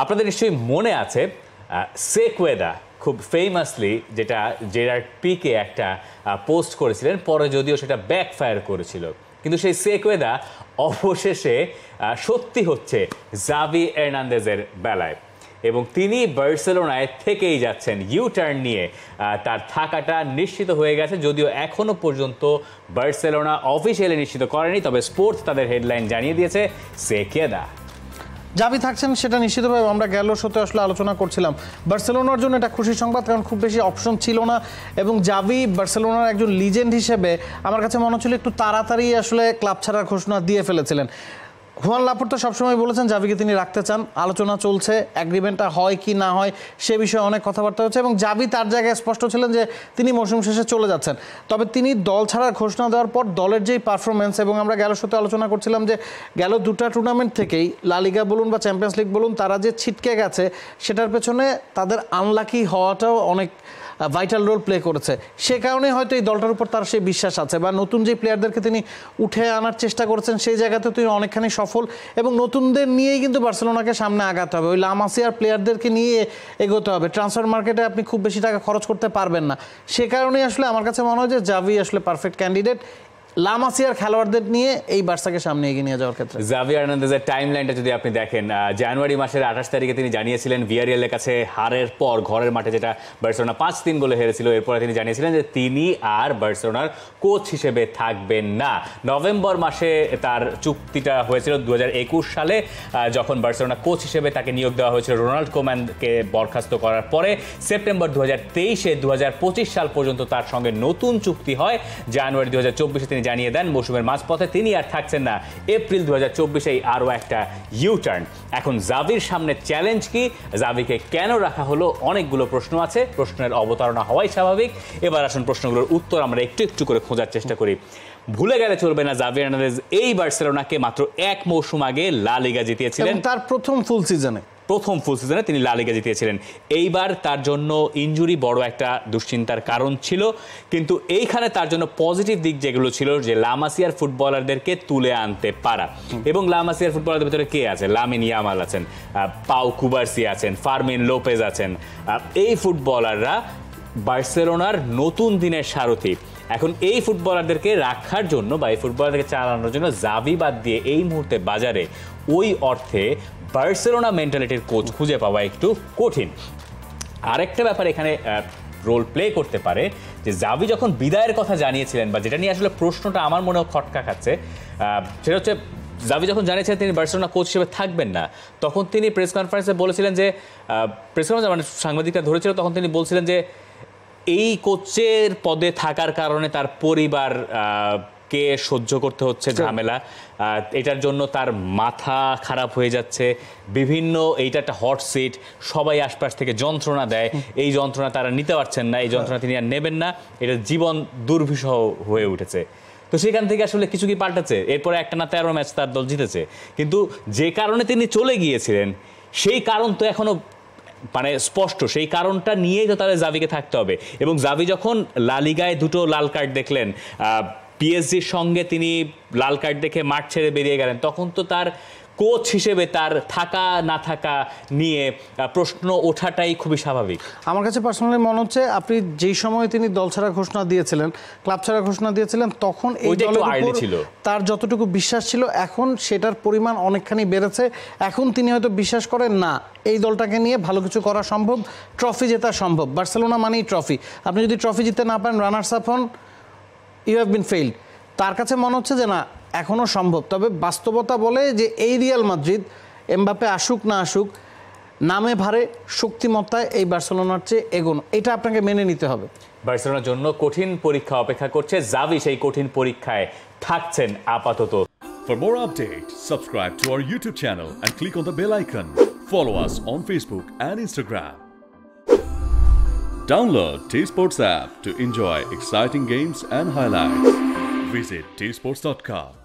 আপনাদের নিশ্চয়ই মনে আছে সেকুয়েদা খুব ফেমাসলি যেটা জেরার্ড পিকে একটা পোস্ট করেছিলেন, পরে যদিও সেটা ব্যাকফায়ার করেছিল, কিন্তু সেই সেকুয়েদা অবশেষে সত্যি হচ্ছে জাভি হার্নান্দেজের বেলায়, এবং তিনি বার্সেলোনায় থেকেই যাচ্ছেন। ইউ টার্ন নিয়ে তার থাকাটা নিশ্চিত হয়ে গেছে, যদিও এখনো পর্যন্ত বার্সেলোনা অফিসিয়ালি নিশ্চিত করেনি, তবে স্পোর্টস তাদের হেডলাইন জানিয়ে দিয়েছে সেকুয়েদা জাভি থাকছেন সেটা নিশ্চিতভাবে আমরা গেল শোতে আসলে আলোচনা করছিলাম। বার্সেলোনার জন্য এটা খুশির সংবাদ, কারণ খুব বেশি অপশন ছিল না, এবং জাভি বার্সেলোনার একজন লিজেন্ড হিসেবে আমার কাছে মনে হচ্ছিল একটু তাড়াতাড়ি আসলে ক্লাব ছাড়ার ঘোষণা দিয়ে ফেলেছিলেন। হুয়ান লাপোর্তা সবসময় বলেছেন জাভিকে তিনি রাখতে চান, আলোচনা চলছে, অ্যাগ্রিমেন্টটা হয় কি না হয় সে বিষয়ে অনেক কথাবার্তা হচ্ছে, এবং জাভি তার জায়গায় স্পষ্ট ছিলেন যে তিনি মৌসুম শেষে চলে যাচ্ছেন। তবে তিনি দল ছাড়ার ঘোষণা দেওয়ার পর দলের যেই পারফরমেন্স, এবং আমরা গেল সাথে আলোচনা করছিলাম যে গেল দুটা টুর্নামেন্ট থেকেই লা লিগা বলুন বা চ্যাম্পিয়ন্স লিগ বলুন, তারা যে ছিটকে গেছে সেটার পেছনে তাদের আনলাকি হওয়াটাও অনেক ভাইটাল রোল প্লে করেছে। সে কারণে হয়তো এই দলটার উপর তার সেই বিশ্বাস আছে, বা নতুন যে প্লেয়ারদেরকে তিনি উঠে আনার চেষ্টা করেছেন সেই জায়গাতে তিনি অনেকখানি সফল, এবং নতুনদের নিয়েই কিন্তু বার্সেলোনাকে সামনে আগাতে হবে। ওই লা মাসিয়ার প্লেয়ারদেরকে নিয়ে এগোতে হবে। ট্রান্সফার মার্কেটে আপনি খুব বেশি টাকা খরচ করতে পারবেন না। সে কারণেই আসলে আমার কাছে মনে হয় যে জাভি আসলে পারফেক্ট ক্যান্ডিডেট লা মাসিয়ার খেলোয়াড়দের নিয়ে এই বার্সাকে সামনে এগিয়ে নিয়ে যাওয়ার ক্ষেত্রে। জাভি হার্নান্দেজের টাইমলাইনটা যদি আপনি দেখেন, জানুয়ারি মাসের 28 তারিখে তিনি জানিয়েছিলেন ভিয়ারিয়ালের কাছে হারের পর ঘরের মাঠে যেটা বার্সেলোনা 5-3 গোলে হেরেছিল, এরপরে তিনি জানিয়েছিলেন যে তিনি আর বার্সেলোনার কোচ হিসেবে থাকবেন না। নভেম্বর মাসে তার চুক্তিটা হয়েছিল 2021 সালে, যখন বার্সেলোনা কোচ হিসেবে তাকে নিয়োগ দেওয়া হয়েছিল রোনাল্ড কোম্যানকে বরখাস্ত করার পরে। সেপ্টেম্বর 2023-এ 2025 সাল পর্যন্ত তার সঙ্গে নতুন চুক্তি হয়। জানুয়ারি 2024-এ তিনি জানিয়ে দেন মৌসুমের মাঝপথে তিনি আর থাকছেন না। এপ্রিল 2024-এই আরও একটা ইউ টার্ন। এখন জাভির সামনে চ্যালেঞ্জ কি, জাভিকে কেন রাখা হলো, অনেকগুলো প্রশ্ন আছে, প্রশ্নের অবতারণা হওয়াই স্বাভাবিক। এবার আসুন প্রশ্নগুলোর উত্তর আমরা একটু একটু করে খোঁজার চেষ্টা করি। ভুলে গেলে চলবে না, জাভি হার্নান্দেজ এই বার্সেলোনাকে মাত্র এক মৌসুম আগে লা লিগা জিতিয়েছিলেন, তার প্রথম ফুল সিজনে তিনি লা লিগা জিতিয়েছিলেন। এইবার তার জন্য ইনজুরি বড় একটা দুশ্চিন্তার কারণ ছিল, কিন্তু এইখানে তার জন্য পজিটিভ দিক যেগুলো ছিল যে লা মাসিয়ার ফুটবলারদেরকে তুলে আনতে পারা, এবং লা মাসিয়ার ফুটবলারদের ভিতরে কে আছে? লামিন ইয়ামাল আছেন, পাউ কুবার্সি আছেন, ফার্মিন লোপেজ আছেন। এই ফুটবলাররা বার্সেলোনার নতুন দিনের সারথি। এখন এই ফুটবলারদেরকে রাখার জন্য বা এই ফুটবলারদেরকে চালানোর জন্য জাভি বাদ দিয়ে এই মুহূর্তে বাজারে ওই অর্থে বার্সেলোনা মেন্টালিটির কোচ খুঁজে পাওয়া একটু কঠিন। আরেকটা ব্যাপার এখানে রোল প্লে করতে পারে যে জাভি যখন বিদায়ের কথা জানিয়েছিলেন, বা যেটা নিয়ে আসলে প্রশ্নটা আমার মনেও খটকা খাচ্ছে, সেটা হচ্ছে জাভি যখন জানিয়েছিলেন তিনি বার্সেলোনা কোচ হিসেবে থাকবেন না, তখন তিনি প্রেস কনফারেন্সে বলেছিলেন যে প্রেস কনফারেন্সে মানে সাংবাদিকরা ধরেছিল, তখন তিনি বলছিলেন যে এই কোচের পদে থাকার কারণে তার পরিবার কে সহ্য করতে হচ্ছে ঝামেলা, এটার জন্য তার মাথা খারাপ হয়ে যাচ্ছে, বিভিন্ন এইটা একটা হট সিট, সবাই আশপাশ থেকে যন্ত্রণা দেয়, এই যন্ত্রণা তারা নিতে পারছেন না, এই যন্ত্রণা তিনি আর নেবেন না, এটা জীবন দুর্বিষহ হয়ে উঠেছে। তো সেখান থেকে আসলে কিছু কি পাল্টেছে? এরপরে একটানা 13 ম্যাচ তার দল জিতেছে, কিন্তু যে কারণে তিনি চলে গিয়েছিলেন সেই কারণ তো এখনো মানে স্পষ্ট, সেই কারণটা নিয়েই তো তাহলে জাভিকে থাকতে হবে। এবং জাভি যখন লা লিগায় 2টো লাল কার্ড দেখলেন, পিএসজির সঙ্গে তিনি লাল কার্ড দেখে মাঠ ছেড়ে বেরিয়ে গেলেন, তখন তো তার কোচ হিসেবে তার থাকা না থাকা নিয়ে প্রশ্ন ওঠাটাই খুবই স্বাভাবিক। আমার কাছে পার্সোনালি মনে হচ্ছে আপনি যেই সময় তিনি দল ছাড়া ঘোষণা দিয়েছিলেন, ক্লাব ছাড়া ঘোষণা দিয়েছিলেন, তখন এই দলের উপর তার যতটুকু বিশ্বাস ছিল এখন সেটার পরিমাণ অনেকখানি বেড়েছে। এখন তিনি হয়তো বিশ্বাস করেন না এই দলটাকে নিয়ে ভালো কিছু করা সম্ভব, ট্রফি জেতা সম্ভব। বার্সেলোনা মানেই ট্রফি, আপনি যদি ট্রফি জিততে না পারেন, রানার্স আপ হন, ইউ হ্যাভ বিন ফেইল্ড। তার কাছে মনে হচ্ছে যে না এখনও সম্ভব। তবে বাস্তবতা বলে যে এই রিয়াল মাদ্রিদ এমবাপ্পে আসুক না আসুক, নামে ভারে শক্তিমত্তায় এই বার্সেলোনার চেয়ে এগোনো, এটা আপনাকে মেনে নিতে হবে। বার্সেলোনার জন্য কঠিন পরীক্ষা অপেক্ষা করছে, জাভি সেই কঠিন পরীক্ষায় থাকছেন আপাতত। For more updates, subscribe to our YouTube channel and click on the bell icon. Follow us on Facebook and Instagram. Download T-Sports app to enjoy exciting games and highlights. Visit tsports.com.